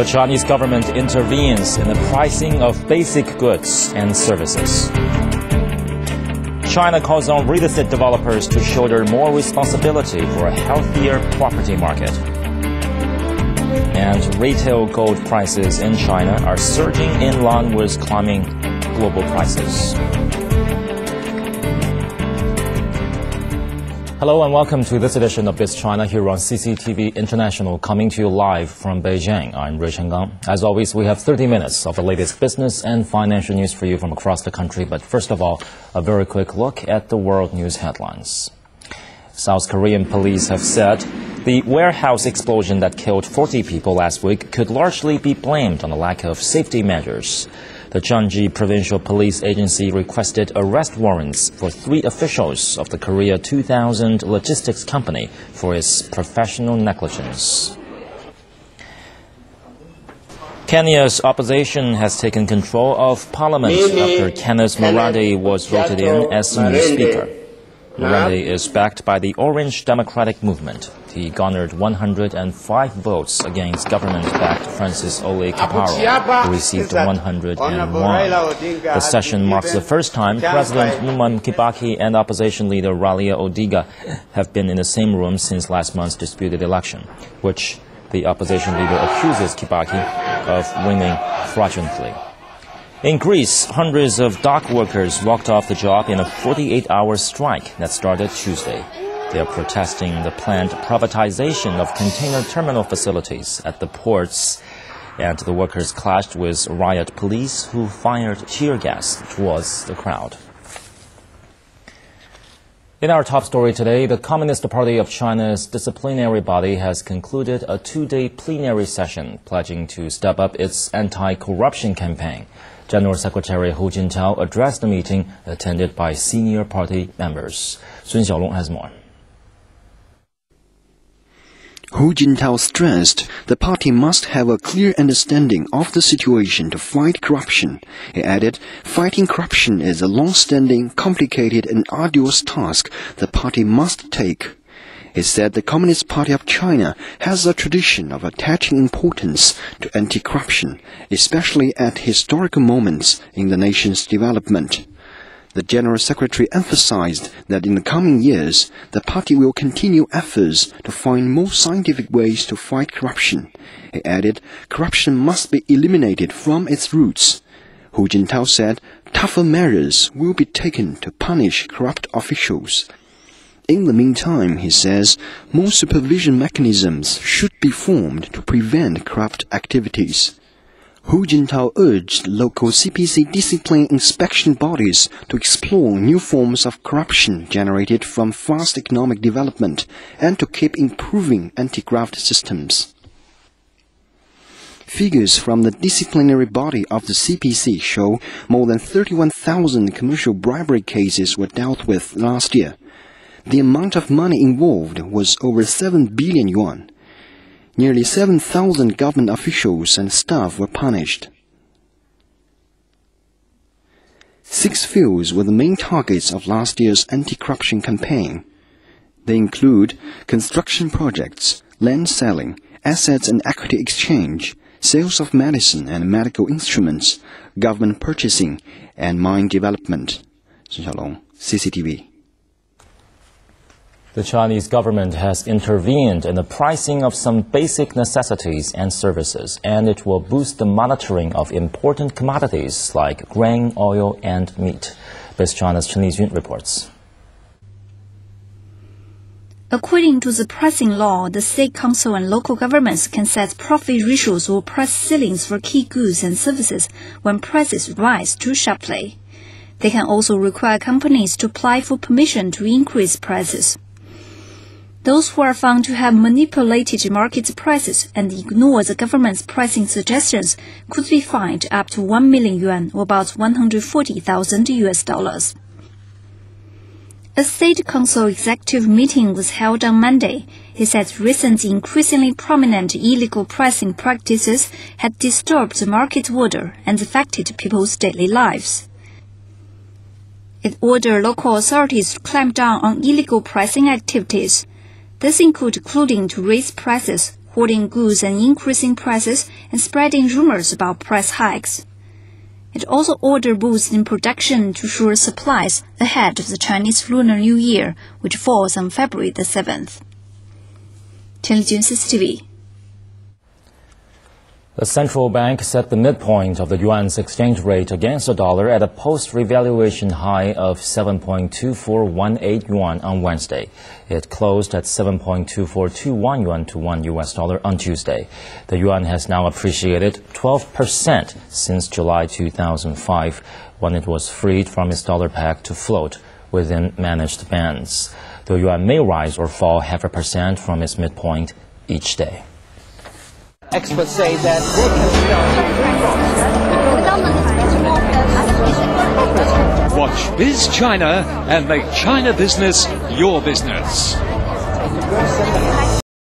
The Chinese government intervenes in the pricing of basic goods and services. China calls on real estate developers to shoulder more responsibility for a healthier property market. And retail gold prices in China are surging in line with climbing global prices. Hello and welcome to this edition of bizchina here on CCTV International, coming to you live from Beijing. I'm Rui Chenggang. As always, we have 30 minutes of the latest business and financial news for you from across the country. But first of all, a very quick look at the world news headlines. South Korean police have said the warehouse explosion that killed 40 people last week could largely be blamed on the lack of safety measures. The Gyeonggi Provincial Police Agency requested arrest warrants for 3 officials of the Korea 2000 Logistics Company for its professional negligence. Kenya's opposition has taken control of parliament after Kenneth Murandi was voted in as new speaker. Murandi is backed by the Orange Democratic Movement. He garnered 105 votes against government-backed Francis Ole Kaparo, who received 101. The session marks the first time President Mwai Kibaki and opposition leader Raila Odinga have been in the same room since last month's disputed election, which the opposition leader accuses Kibaki of winning fraudulently. In Greece, hundreds of dock workers walked off the job in a 48-hour strike that started Tuesday. They are protesting the planned privatization of container terminal facilities at the ports, and the workers clashed with riot police who fired tear gas towards the crowd. In our top story today, the Communist Party of China's disciplinary body has concluded a 2-day plenary session, pledging to step up its anti-corruption campaign. General Secretary Hu Jintao addressed the meeting attended by senior party members. Sun Xiaolong has more. Hu Jintao stressed the party must have a clear understanding of the situation to fight corruption. He added, fighting corruption is a long-standing, complicated and arduous task the party must take. He said the Communist Party of China has a tradition of attaching importance to anti-corruption, especially at historical moments in the nation's development. The General Secretary emphasized that in the coming years, the party will continue efforts to find more scientific ways to fight corruption. He added, corruption must be eliminated from its roots. Hu Jintao said, tougher measures will be taken to punish corrupt officials. In the meantime, he says, more supervision mechanisms should be formed to prevent corrupt activities. Hu Jintao urged local CPC discipline inspection bodies to explore new forms of corruption generated from fast economic development and to keep improving anti-graft systems. Figures from the disciplinary body of the CPC show more than 31,000 commercial bribery cases were dealt with last year. The amount of money involved was over 7 billion yuan. Nearly 7,000 government officials and staff were punished. 6 fields were the main targets of last year's anti-corruption campaign. They include construction projects, land selling, assets and equity exchange, sales of medicine and medical instruments, government purchasing, and mine development. Sun Xiaolong, CCTV. The Chinese government has intervened in the pricing of some basic necessities and services, and it will boost the monitoring of important commodities like grain, oil, and meat. bizchina's Chen Lijun reports. According to the pricing law, the state council and local governments can set profit ratios or price ceilings for key goods and services when prices rise too sharply. They can also require companies to apply for permission to increase prices. Those who are found to have manipulated market prices and ignore the government's pricing suggestions could be fined up to 1 million yuan, or about $140,000. A state council executive meeting was held on Monday. He said recent increasingly prominent illegal pricing practices had disturbed the market order and affected people's daily lives. It ordered local authorities to clamp down on illegal pricing activities. This including to raise prices hoarding goods and increasing prices and spreading rumors about price hikes. It also ordered boosts in production to shore supplies ahead of the Chinese Lunar New Year, which falls on February the 7th. 田丽君 cctv。 The central bank set the midpoint of the yuan's exchange rate against the dollar at a post-revaluation high of 7.2418 yuan on Wednesday. It closed at 7.2421 yuan to $1 on Tuesday. The yuan has now appreciated 12% since July 2005, when it was freed from its dollar peg to float within managed bands. The yuan may rise or fall 0.5% from its midpoint each day. Experts say that they can Watch bizchina and make China business your business.